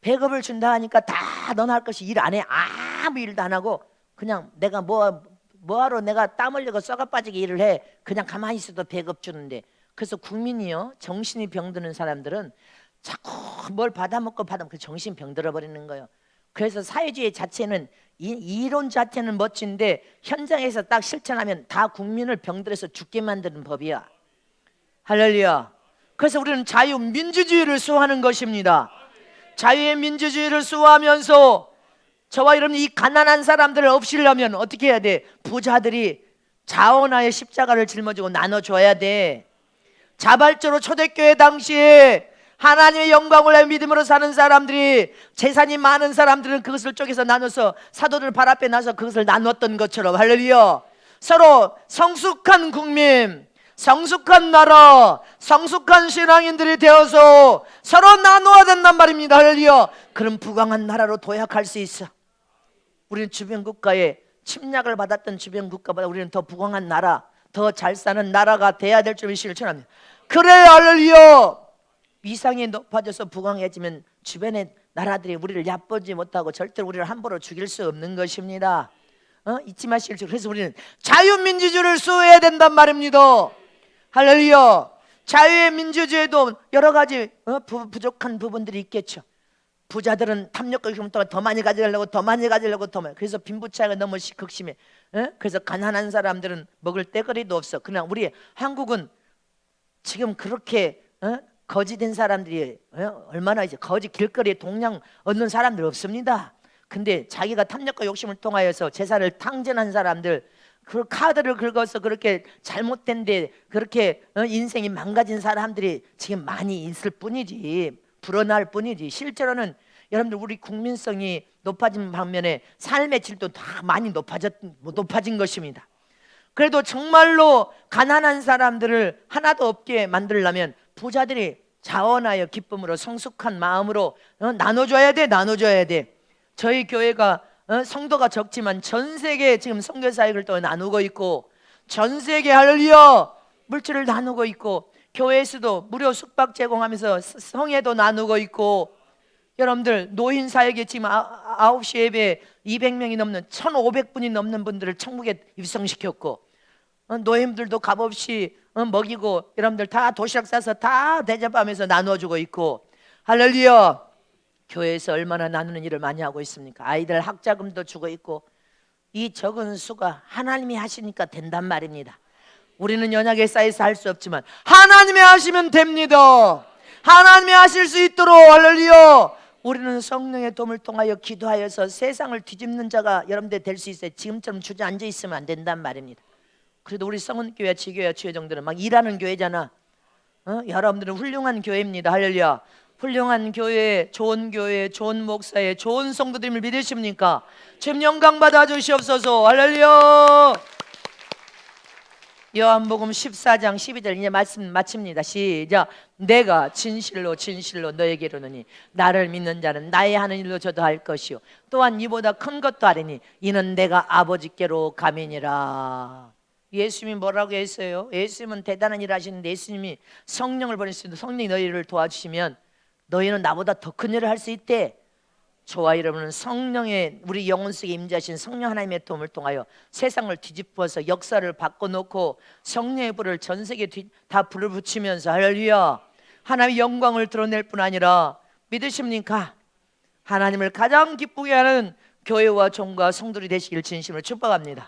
배급을 준다 하니까 다 너나 할 것이 일 안 해. 아무 일도 안 하고 그냥 내가 뭐 뭐하러 내가 땀 흘리고 썩어 빠지게 일을 해. 그냥 가만히 있어도 배급 주는데. 그래서 국민이요, 정신이 병드는 사람들은 자꾸 뭘 받아먹고 그 정신 병들어 버리는 거예요. 그래서 사회주의 자체는 이론 자체는 멋진데 현장에서 딱 실천하면 다 국민을 병들어서 죽게 만드는 법이야. 할렐루야. 그래서 우리는 자유민주주의를 수호하는 것입니다. 자유의 민주주의를 수호하면서 저와 여러분이 이 가난한 사람들을 없애려면 어떻게 해야 돼? 부자들이 자원하에 십자가를 짊어지고 나눠줘야 돼. 자발적으로 초대교회 당시에 하나님의 영광을 위해 믿음으로 사는 사람들이, 재산이 많은 사람들은 그것을 쪼개서 나눠서 사도들 발 앞에 나서 그것을 나눴던 것처럼, 할렐루야, 서로 성숙한 국민, 성숙한 나라, 성숙한 신앙인들이 되어서 서로 나누어야 된단 말입니다. 할렐루야. 그럼 부강한 나라로 도약할 수 있어. 우리는 주변 국가에 침략을 받았던 주변 국가보다 우리는 더 부강한 나라, 더 잘 사는 나라가 돼야 될 줄 실천합니다. 그래, 할렐루야. 위상이 높아져서 부강해지면 주변의 나라들이 우리를 얕보지 못하고 절대로 우리를 함부로 죽일 수 없는 것입니다. 잊지 마실 줄. 그래서 우리는 자유민주주의를 수호해야 된단 말입니다. 할렐루야. 자유의 민주주의도 여러 가지 부족한 부분들이 있겠죠. 부자들은 탐욕과 욕심을 더 많이 가지려고 더 많이. 그래서 빈부차이가 너무 극심해. 그래서 가난한 사람들은 먹을 떼거리도 없어. 그냥 우리 한국은 지금 그렇게 거지된 사람들이 얼마나 이제 거지 길거리에 동량 얻는 사람들 없습니다. 근데 자기가 탐욕과 욕심을 통하여서 재산을 탕진한 사람들, 그 카드를 긁어서 그렇게 잘못된 데 그렇게 인생이 망가진 사람들이 지금 많이 있을 뿐이지, 불어날 뿐이지. 실제로는 여러분들 우리 국민성이 높아진 반면에 삶의 질도 다 많이 높아진 것입니다. 그래도 정말로 가난한 사람들을 하나도 없게 만들려면 부자들이 자원하여 기쁨으로 성숙한 마음으로 나눠줘야 돼. 저희 교회가 성도가 적지만 전 세계 지금 선교사역을 또 나누고 있고, 전 세계 할렐루야 물질을 나누고 있고, 교회에서도 무료 숙박 제공하면서 성회도 나누고 있고, 여러분들 노인 사역에 지금 9시 예배 200명이 넘는 1,500분이 넘는 분들을 천국에 입성시켰고, 노인들도 값없이 먹이고, 여러분들 다 도시락 싸서 다 대접하면서 나눠주고 있고, 할렐루야. 교회에서 얼마나 나누는 일을 많이 하고 있습니까? 아이들 학자금도 주고 있고. 이 적은 수가 하나님이 하시니까 된단 말입니다. 우리는 연약에 쌓여서 할 수 없지만 하나님이 하시면 됩니다. 하나님이 하실 수 있도록, 할렐루야, 우리는 성령의 도움을 통하여 기도하여서 세상을 뒤집는 자가 여러분들 될 수 있어요. 지금처럼 주저앉아 있으면 안 된단 말입니다. 그래도 우리 성은교회, 지교회, 주회정들은 막 일하는 교회잖아. 여러분들은 훌륭한 교회입니다. 할렐루야. 훌륭한 교회, 좋은 목사의 좋은 성도들을 믿으십니까? 주님 영광 받아 주시옵소서. 할렐루야. 요한복음 14장 12절 이제 말씀 마칩니다. 시작. 내가 진실로 너에게 이르노니 나를 믿는 자는 나의 하는 일로 저도 할 것이요 또한 이보다 큰 것도 하리니 이는 내가 아버지께로 가미니라. 예수님이 뭐라고 했어요? 예수님은 대단한 일을 하시는데, 예수님이 성령을 보내시는데 성령이 너희를 도와주시면 너희는 나보다 더 큰 일을 할 수 있대. 저와 여러분은 성령의, 우리 영혼 속에 임재하신 성령 하나님의 도움을 통하여 세상을 뒤집어서 역사를 바꿔놓고 성령의 불을 전 세계에 다 불을 붙이면서, 할렐루야, 하나님의 영광을 드러낼 뿐 아니라, 믿으십니까? 하나님을 가장 기쁘게 하는 교회와 종과 성도들이 되시길 진심으로 축복합니다.